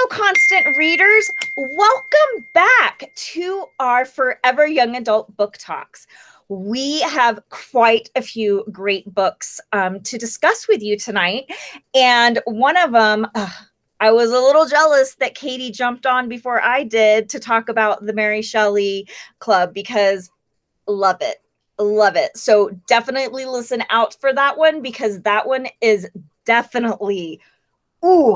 Constant Readers. Welcome back to our Forever Young Adult Book Talks. We have quite a few great books to discuss with you tonight. And one of them, I was a little jealous that Katie jumped on before I did to talk about the Mary Shelley Club because love it. Love it. So definitely listen out for that one because that one is definitely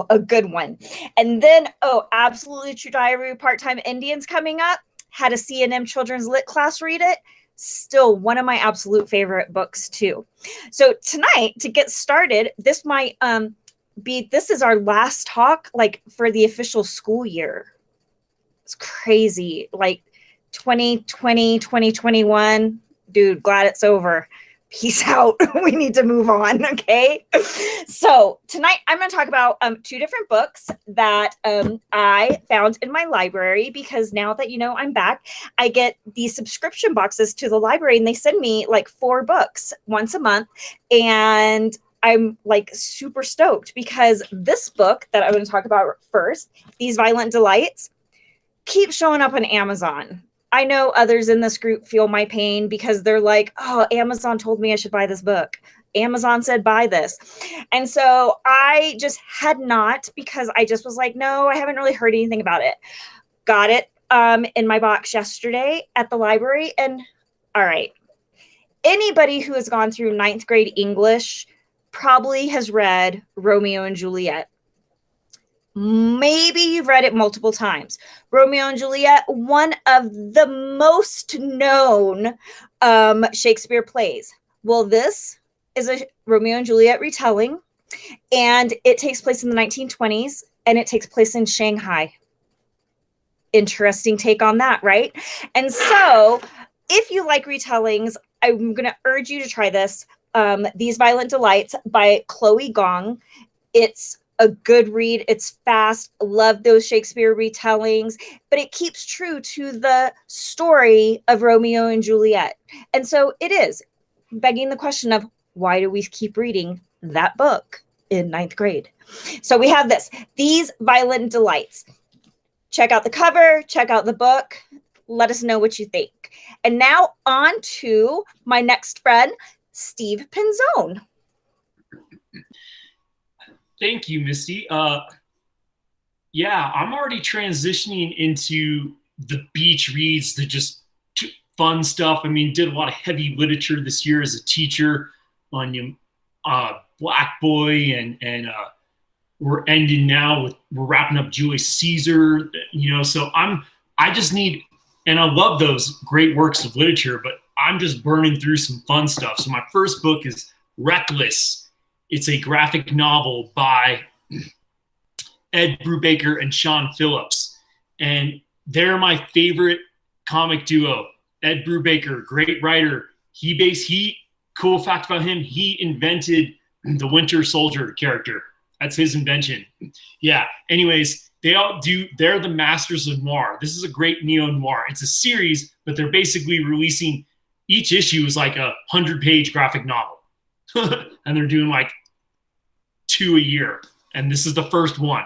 a good one. And then, Absolutely True Diary Part-Time Indians coming up. Had a C&M Children's Lit class read it. Still one of my absolute favorite books too. So tonight, to get started, this might this is our last talk like for the official school year. It's crazy. Like 2020, 2021. Dude, glad it's over. Peace out. We need to move on. Okay. So tonight I'm going to talk about two different books that I found in my library because now that I'm back, I get these subscription boxes to the library and they send me like 4 books once a month. And I'm like super stoked because this book that I'm going to talk about first, These Violent Delights, keeps showing up on Amazon. I know others in this group feel my pain because they're like, oh, Amazon told me I should buy this book. Amazon said buy this. And so I just had not because I just was like, no, I haven't really heard anything about it. Got it in my box yesterday at the library. And all right, anybody who has gone through 9th grade English probably has read Romeo and Juliet. Maybe you've read it multiple times. Romeo and Juliet, one of the most known Shakespeare plays. Well, this is a Romeo and Juliet retelling, and it takes place in the 1920s, and it takes place in Shanghai. Interesting take on that, right? And so, if you like retellings, I'm going to urge you to try this. These Violent Delights by Chloe Gong. It's a good read. It's fast. Love those Shakespeare retellings, but it keeps true to the story of Romeo and Juliet. And so it is begging the question of why do we keep reading that book in 9th grade? So we have this, These Violent Delights. Check out the cover, check out the book. Let us know what you think. And now on to my next friend, Steve Pinzone. Thank you, Misty. Yeah, I'm already transitioning into the beach reads, the just fun stuff. I mean, did a lot of heavy literature this year as a teacher on Black Boy, and we're ending now with we're wrapping up Julius Caesar. So I just need, and I love those great works of literature, but I'm just burning through some fun stuff. So my first book is Reckless. It's a graphic novel by Ed Brubaker and Sean Phillips. And they're my favorite comic duo. Ed Brubaker, great writer. Cool fact about him, he invented the Winter Soldier character. That's his invention. Yeah. Anyways, they're the masters of noir. This is a great neo-noir. It's a series, but they're basically releasing, each issue is like a 100-page graphic novel. And they're doing like 2 a year, and this is the first one.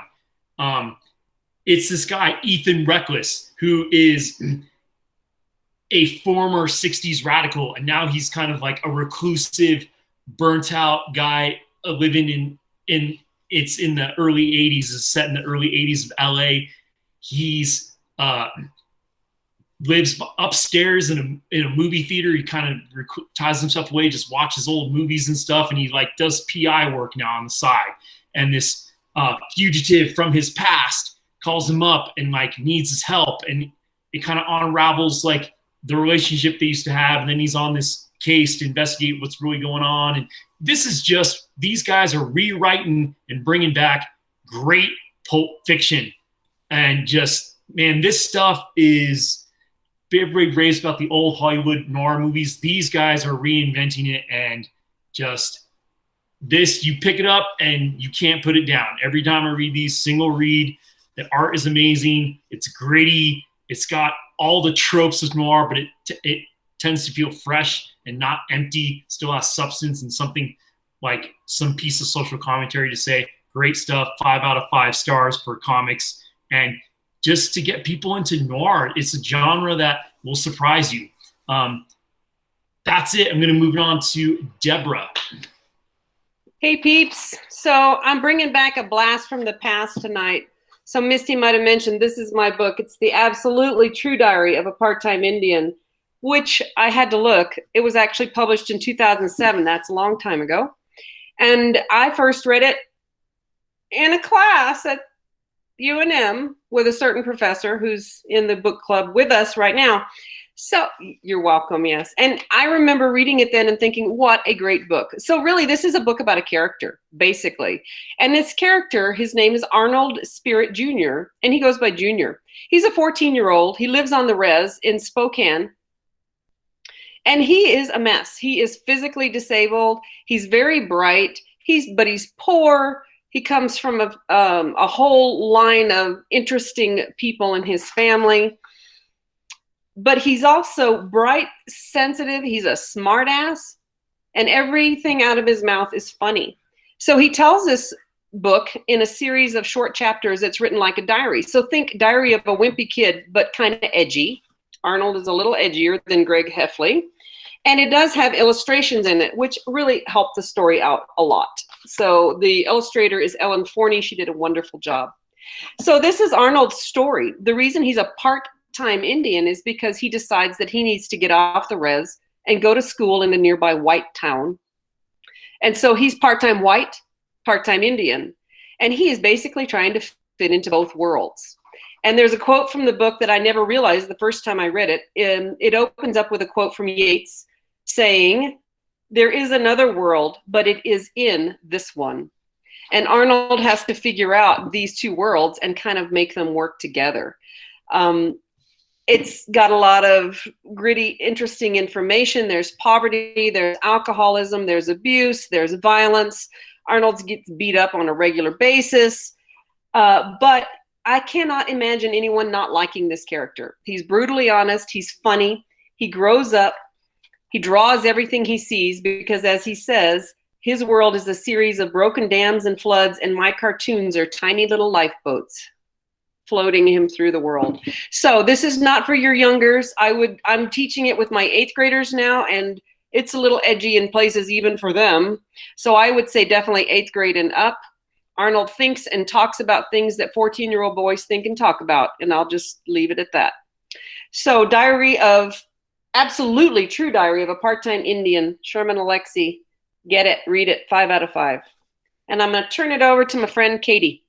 It's this guy Ethan Reckless, who is a former 60s radical, and now he's kind of like a reclusive, burnt out guy living in it's in the early 80s. It's set in the early 80s of LA. He's lives upstairs in a movie theater. He kind of ties himself away, just watches old movies and stuff, and he like does PI work now on the side. And this fugitive from his past calls him up and like needs his help, and it kind of unravels like the relationship they used to have. And then he's on this case to investigate what's really going on. And this is just, these guys are rewriting and bringing back great Pulp Fiction, and just, man, this stuff is, everybody raves about the old Hollywood noir movies. These guys are reinventing it, and just this, you pick it up and you can't put it down. Every time I read these, single read. The art is amazing. It's gritty. It's got all the tropes of noir, but it tends to feel fresh and not empty. Still has substance and something like some piece of social commentary to say. Great stuff. 5 out of 5 stars for comics. and just to get people into noir. It's a genre that will surprise you. That's it. I'm going to move on to Deborah. Hey, peeps. So I'm bringing back a blast from the past tonight. So Misty might have mentioned this is my book. It's The Absolutely True Diary of a Part-Time Indian, which I had to look. It was actually published in 2007. That's a long time ago. And I first read it in a class at UNM with a certain professor who's in the book club with us right now. So you're welcome, yes. And I remember reading it then and thinking, what a great book. So really, this is a book about a character, basically. And this character, his name is Arnold Spirit Jr., and he goes by Junior. He's a 14-year-old. He lives on the res in Spokane. And he is a mess. He is physically disabled. He's very bright. But he's poor. He comes from a whole line of interesting people in his family. But he's also bright, sensitive. He's a smart ass, and everything out of his mouth is funny. So he tells this book in a series of short chapters that's written like a diary. So think Diary of a Wimpy Kid, but kind of edgy. Arnold is a little edgier than Greg Heffley. And it does have illustrations in it, which really helped the story out a lot. So the illustrator is Ellen Forney. She did a wonderful job. So this is Arnold's story. The reason he's a part-time Indian is because he decides that he needs to get off the res and go to school in a nearby white town. And so he's part-time white, part-time Indian. And he is basically trying to fit into both worlds. And there's a quote from the book that I never realized the first time I read it. It opens up with a quote from Yeats saying, "There is another world, but it is in this one." And Arnold has to figure out these two worlds and kind of make them work together. It's got a lot of gritty, interesting information. There's poverty, there's alcoholism, there's abuse, there's violence. Arnold gets beat up on a regular basis. But I cannot imagine anyone not liking this character. He's brutally honest. He's funny. He grows up. He draws everything he sees because, as he says, his world is a series of broken dams and floods, and my cartoons are tiny little lifeboats floating him through the world. So this is not for your youngers. I'm teaching it with my 8th graders now, and it's a little edgy in places even for them. So I would say definitely 8th grade and up. Arnold thinks and talks about things that 14-year-old boys think and talk about, and I'll just leave it at that. So Absolutely True Diary of a Part-Time Indian, Sherman Alexie. Get it, read it, 5 out of 5. And I'm going to turn it over to my friend Katie.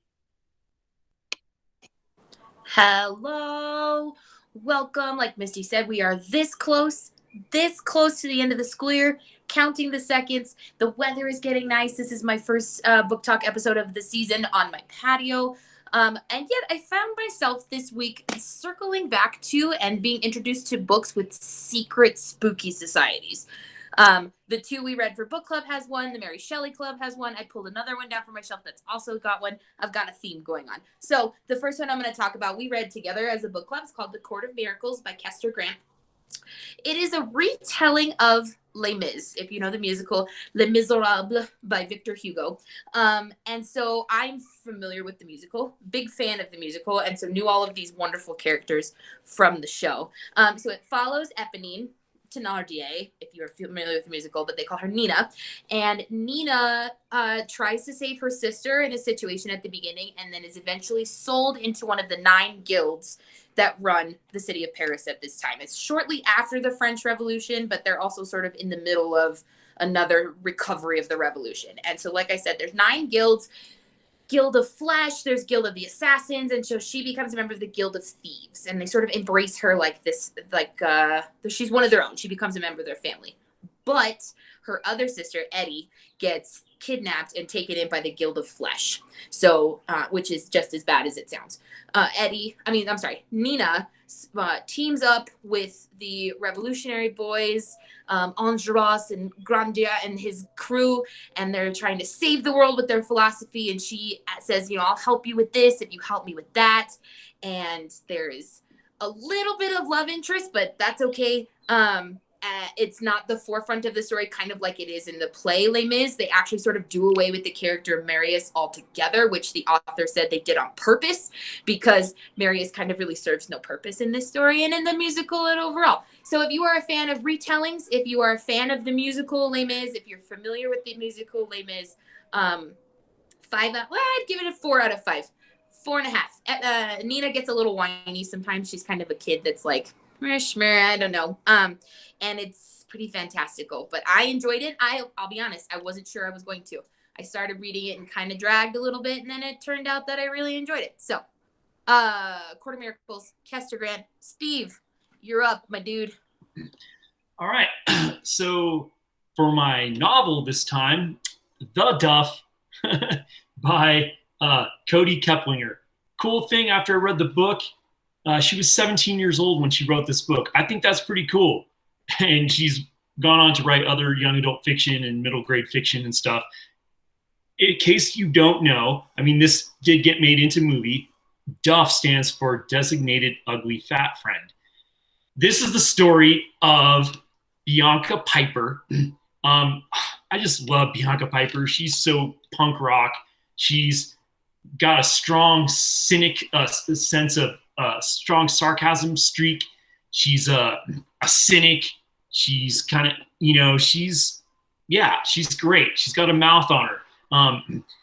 Hello, welcome. Like Misty said, we are this close to the end of the school year, counting the seconds. The weather is getting nice. This is my first book talk episode of the season on my patio. And yet I found myself this week circling back to and being introduced to books with secret spooky societies. The 2 we read for book club has one. The Mary Shelley Club has one. I pulled another one down from my shelf that's also got one. I've got a theme going on. So the first one I'm going to talk about, we read together as a book club. It's called The Court of Miracles by Kester Grant. It is a retelling of Les Mis, if you know the musical Les Miserables by Victor Hugo. And so I'm familiar with the musical, big fan of the musical, and so knew all of these wonderful characters from the show. So it follows Eponine Thénardier, if you're familiar with the musical, but they call her Nina. And Nina tries to save her sister in a situation at the beginning and then is eventually sold into one of the 9 guilds that run the city of Paris at this time. It's shortly after the French Revolution, but they're also sort of in the middle of another recovery of the revolution. And so, like I said, there's 9 guilds. Guild of Flesh, there's Guild of the Assassins, and so she becomes a member of the Guild of Thieves, and they sort of embrace her like this, she's one of their own. She becomes a member of their family. But her other sister, Eddie, gets kidnapped and taken in by the Guild of Flesh, so which is just as bad as it sounds. Nina teams up with the Revolutionary Boys, Enjolras and Grandier and his crew, and they're trying to save the world with their philosophy, and she says, I'll help you with this if you help me with that. And there is a little bit of love interest, but that's okay. it's not the forefront of the story, kind of like it is in the play Les Mis. They actually sort of do away with the character of Marius altogether, which the author said they did on purpose because Marius kind of really serves no purpose in this story and in the musical and overall. So if you are a fan of retellings, if you are a fan of the musical Les Mis, if you're familiar with the musical Les Mis, I'd give it a 4 out of 5. 4.5. Nina gets a little whiny sometimes. She's kind of a kid that's like, I don't know. And it's pretty fantastical, but I enjoyed it. I'll be honest, I wasn't sure I was going to. I started reading it and kind of dragged a little bit, and then it turned out that I really enjoyed it. So, Court of Miracles, Kester Grant, Steve, you're up, my dude. All right. So for my novel this time, The Duff by Cody Keplinger. Cool thing, after I read the book, she was 17 years old when she wrote this book. I think that's pretty cool. And she's gone on to write other young adult fiction and middle grade fiction and stuff. In case you don't know, I mean, this did get made into movie. DUFF stands for Designated Ugly Fat Friend. This is the story of Bianca Piper. I just love Bianca Piper. She's so punk rock. She's got a strong cynic sense of strong sarcasm streak. She's a cynic. She's kind of, she's great. She's got a mouth on her.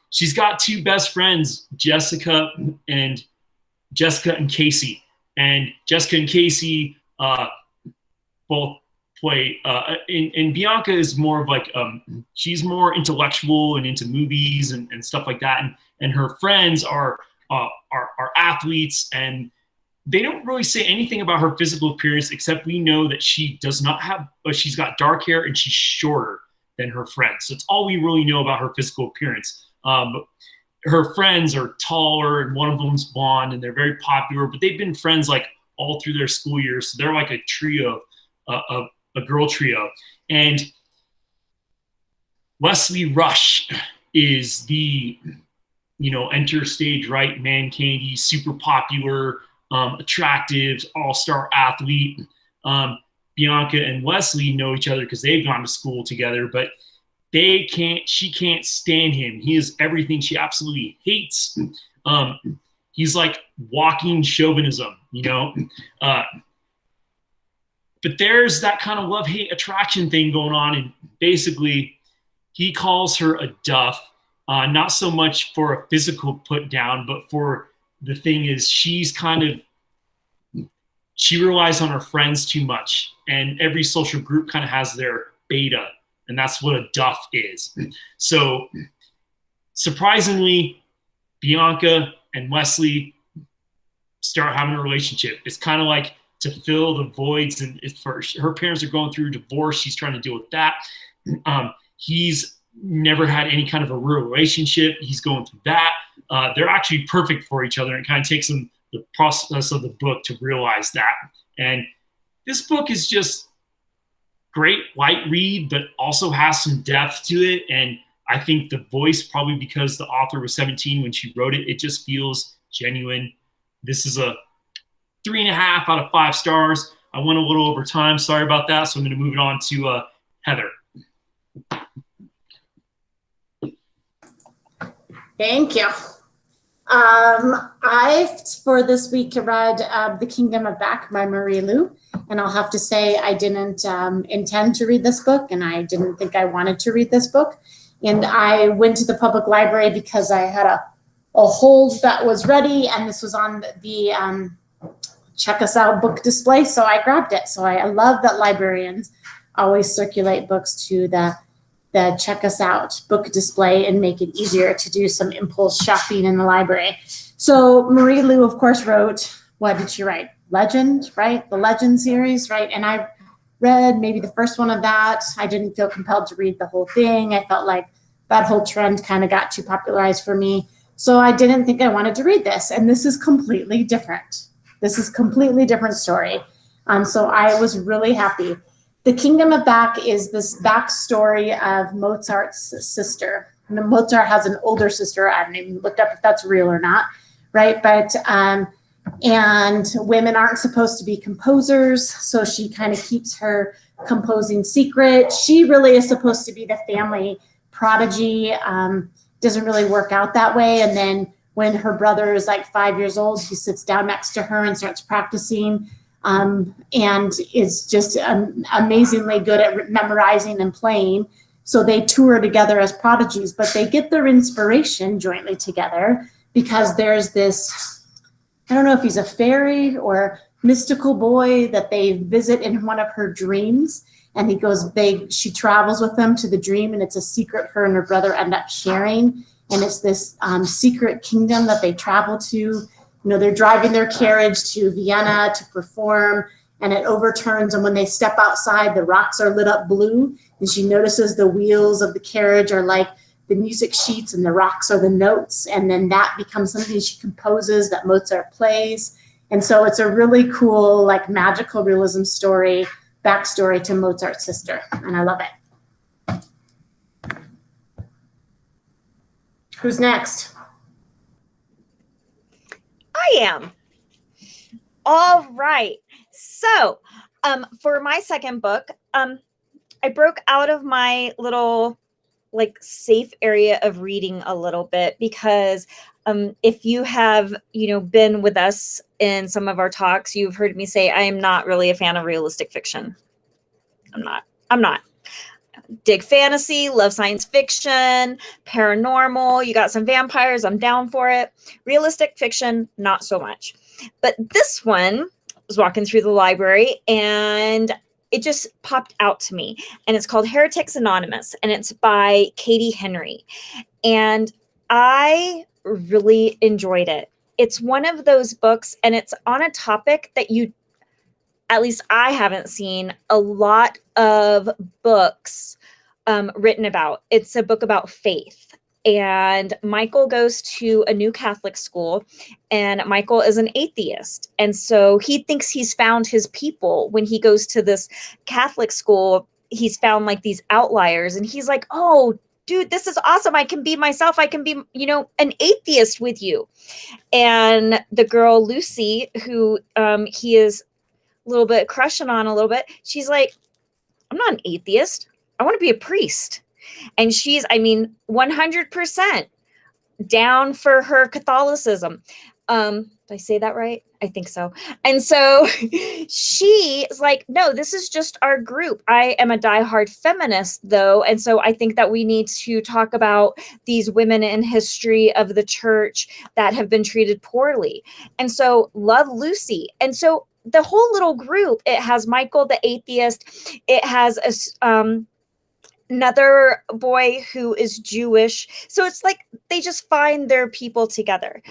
She's got two best friends, Jessica and Casey. And Jessica and Casey both play, and Bianca is more of like, she's more intellectual and into movies and stuff like that. And her friends are athletes, and they don't really say anything about her physical appearance, except we know that she does not have, she's got dark hair and she's shorter than her friends. So it's all we really know about her physical appearance. Her friends are taller, and one of them's blonde, and they're very popular, but they've been friends like all through their school years. So they're like a trio, a girl trio. And Leslie Rush is the, enter stage right man candy, super popular, attractive, all-star athlete. Bianca and Leslie know each other because they've gone to school together, but she can't stand him. He is everything she absolutely hates. He's like walking chauvinism, but there's that kind of love-hate attraction thing going on. And basically he calls her a duff, not so much for a physical put down, but for the thing is she relies on her friends too much. And every social group kind of has their beta. And that's what a duff is. So surprisingly, Bianca and Leslie start having a relationship. It's kind of like to fill the voids. And her parents are going through a divorce. She's trying to deal with that. He's never had any kind of a real relationship. He's going through that. They're actually perfect for each other. And it kind of takes them the process of the book to realize that. And this book is just great, light read, but also has some depth to it. And I think the voice, probably because the author was 17 when she wrote it, it just feels genuine. This is a 3.5 out of 5 stars. I went a little over time. Sorry about that. So I'm going to move it on to Heather. Thank you. For this week, read The Kingdom of Back by Marie Lu. And I'll have to say I didn't intend to read this book, and I didn't think I wanted to read this book. And I went to the public library because I had a hold that was ready, and this was on the Check Us Out book display, so I grabbed it. So I love that librarians always circulate books to the Check Us Out book display and make it easier to do some impulse shopping in the library. So Marie Lu, of course, wrote, what did she write? Legend, right? The Legend series, right? And I read maybe the first one of that. I didn't feel compelled to read the whole thing. I felt like that whole trend kind of got too popularized for me. So I didn't think I wanted to read this. And this is completely different. This is completely different story. So I was really happy. The Kingdom of Back is this backstory of Mozart's sister. And Mozart has an older sister. I haven't even looked up if that's real or not, right? But and women aren't supposed to be composers, so she kind of keeps her composing secret. She really is supposed to be the family prodigy. Doesn't really work out that way. And then when her brother is like 5 years old, he sits down next to her and starts practicing, and is just amazingly good at memorizing and playing. So they tour together as prodigies, but they get their inspiration jointly together because there's this, I don't know if he's a fairy or mystical boy that they visit in one of her dreams. And she travels with them to the dream, and it's a secret her and her brother end up sharing. And it's this secret kingdom that they travel to. You know, they're driving their carriage to Vienna to perform, and it overturns. And when they step outside, the rocks are lit up blue. And she notices the wheels of the carriage are like the music sheets, and the rocks are the notes. And then that becomes something she composes that Mozart plays. And so it's a really cool, like, magical realism story, backstory to Mozart's sister. And I love it. Who's next? I am. All right. So, for my second book, I broke out of my little like safe area of reading a little bit because if you have, been with us in some of our talks, you've heard me say I am not really a fan of realistic fiction. I'm not. Dig fantasy, love science fiction, paranormal. You got some vampires, I'm down for it. Realistic fiction, not so much. But this one, I was walking through the library and it just popped out to me. And it's called Heretics Anonymous, and it's by Katie Henry. And I really enjoyed it. It's one of those books, and it's on a topic that at least I haven't seen a lot of books written about. It's a book about faith. And Michael goes to a new Catholic school, and Michael is an atheist. And so he thinks he's found his people. When he goes to this Catholic school, he's found like these outliers, and he's like, oh, dude, this is awesome. I can be myself. I can be, an atheist with you. And the girl, Lucy, who he is a little bit crushing on a little bit, she's like, I'm not an atheist. I want to be a priest. And she's, 100% down for her Catholicism. Did I say that right? I think so. And so she is like, no, this is just our group. I am a diehard feminist, though. And so I think that we need to talk about these women in history of the church that have been treated poorly. And so love Lucy. And so the whole little group, it has Michael, the atheist. It has another boy who is Jewish. So it's like they just find their people together.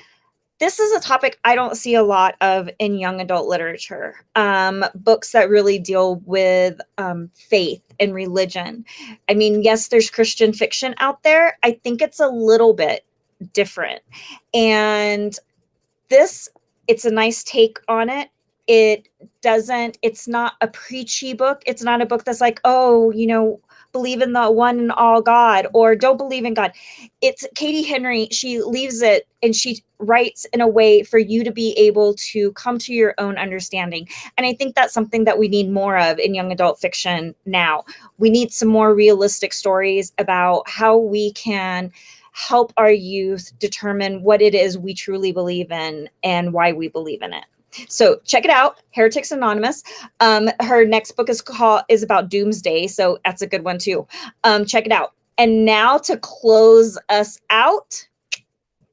This is a topic I don't see a lot of in young adult literature. Books that really deal with faith and religion. Yes, there's Christian fiction out there. I think it's a little bit different. And it's a nice take on it. It's not a preachy book. It's not a book that's like, oh, believe in the one and all God, or don't believe in God. It's Katie Henry. She leaves it and she writes in a way for you to be able to come to your own understanding. And I think that's something that we need more of in young adult fiction now. We need some more realistic stories about how we can help our youth determine what it is we truly believe in and why we believe in it. So check it out, Heretics Anonymous. Her next book is about doomsday, so that's a good one too. Check it out. And now to close us out,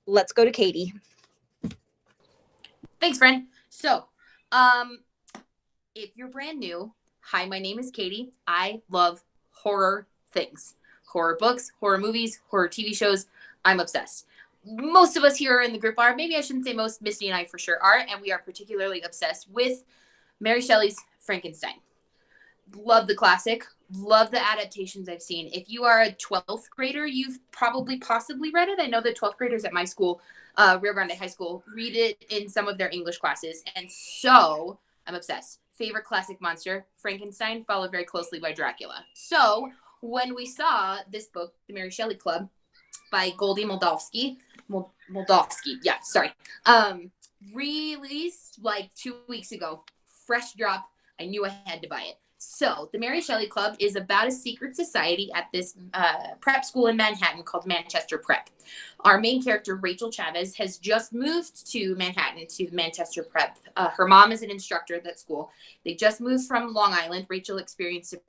let's go to Katie. Thanks, friend. So, if you're brand new, hi, my name is Katie. I love horror things, horror books, horror movies, horror TV shows. I'm obsessed. Most of us here in the group are. Maybe I shouldn't say most. Misty and I for sure are, and we are particularly obsessed with Mary Shelley's Frankenstein. Love the classic. Love the adaptations I've seen. If you are a 12th grader, you've possibly read it. I know that 12th graders at my school, Rio Grande High School, read it in some of their English classes, and so I'm obsessed. Favorite classic monster, Frankenstein, followed very closely by Dracula. So when we saw this book, The Mary Shelley Club, by Goldie Moldavsky, released like 2 weeks ago. Fresh drop. I knew I had to buy it. So the Mary Shelley Club is about a secret society at this prep school in Manhattan called Manchester Prep. Our main character, Rachel Chavez, has just moved to Manhattan, to Manchester Prep. Her mom is an instructor at that school. They just moved from Long Island. Rachel experienced a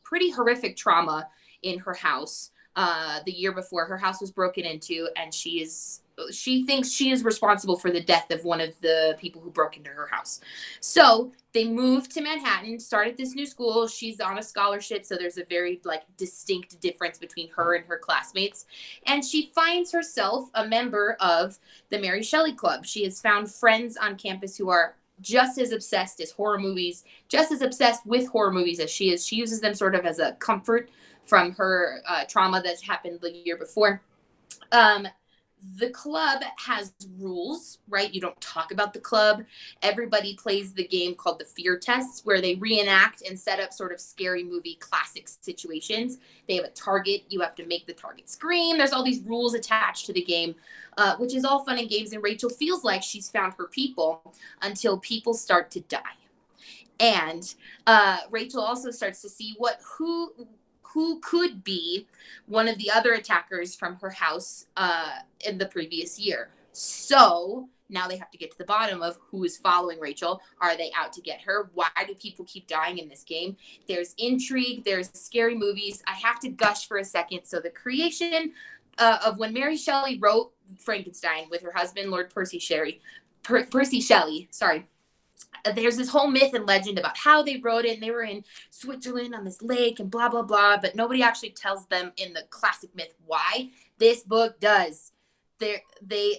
pretty horrific trauma in her house the year before. Her house was broken into, and she thinks she is responsible for the death of one of the people who broke into her house. So they moved to Manhattan, started this new school. She's on a scholarship, so there's a very distinct difference between her and her classmates. And she finds herself a member of the Mary Shelley Club. She has found friends on campus who are just as obsessed as horror movies, just as obsessed with horror movies as she is. She uses them sort of as a comfort from her trauma that happened the year before. The club has rules, right? You don't talk about the club. Everybody plays the game called the fear test, where they reenact and set up sort of scary movie classic situations. They have a target. You have to make the target scream. There's all these rules attached to the game, which is all fun and games. And Rachel feels like she's found her people until people start to die. And Rachel also starts to see who could be one of the other attackers from her house in the previous year. So now they have to get to the bottom of who is following Rachel. Are they out to get her? Why do people keep dying in this game? There's intrigue. There's scary movies. I have to gush for a second. So the creation of when Mary Shelley wrote Frankenstein with her husband, Lord Percy Shelley, there's this whole myth and legend about how they wrote it, and they were in Switzerland on this lake and blah, blah, blah, but nobody actually tells them in the classic myth why. This book does.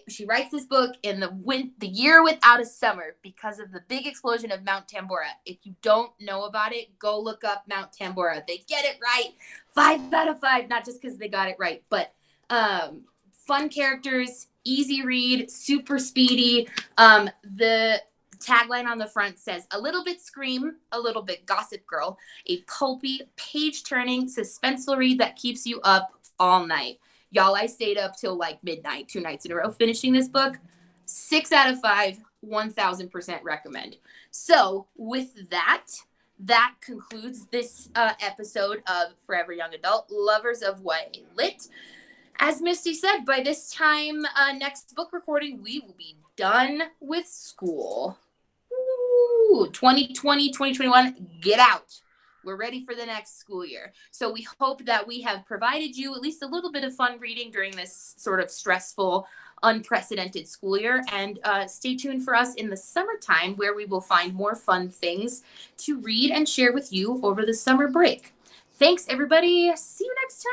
She writes this book in the year without a summer because of the big explosion of Mount Tambora. If you don't know about it, go look up Mount Tambora. They get it right. 5 out of 5, not just because they got it right, but fun characters, easy read, super speedy. The tagline on the front says, a little bit Scream, a little bit Gossip Girl, a pulpy, page-turning, suspenseful read that keeps you up all night. Y'all, I stayed up till midnight 2 nights in a row finishing this book. 6 out of 5, 1000% recommend. So with that concludes this episode of Forever Young Adult, Lovers of YA Lit. As Misty said, by this time, next book recording, we will be done with school. 2020, 2021, get out. We're ready for the next school year. So we hope that we have provided you at least a little bit of fun reading during this sort of stressful, unprecedented school year. And stay tuned for us in the summertime, where we will find more fun things to read and share with you over the summer break. Thanks, everybody. See you next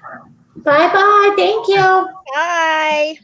time. Bye-bye. Thank you. Bye.